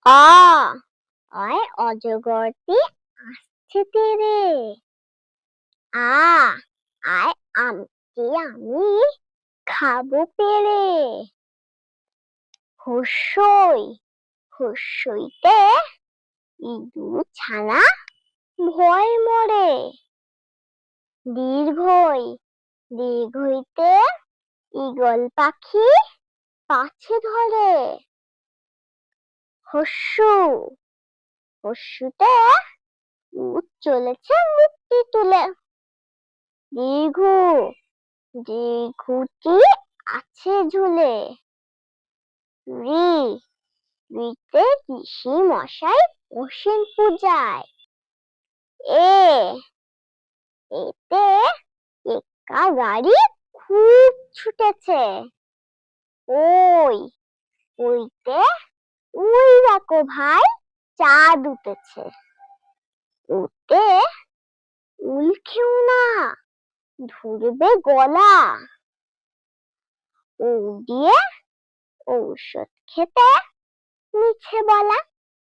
অ অয় অজগরটি আসছে তেরে। আ আয় আমটি আমি খাবো পেরে। হস্যই হস্যইতে ইঁদুর ছানা ভয় মরে। দীর্ঘই দীর্ঘইতে ঈগল পাখি পাছে ধরে। হস্যু হস্যুতে উট চলেছে মুক্তি তুলে। দীর্ঘু দীর্ঘুটি আছে ঝুলে। ঋ ঋতে ঋষি মশাই বসেন পূজায়। এ এতে একা গাড়ি খুব ছুটেছে। ওই ওইতে ওই দেখো ভাই চাঁদ উঠেছে। ওতে উল খেও না ধরবে গলা। ও দিয়ে ঔষধ খেতে মিছে বলা।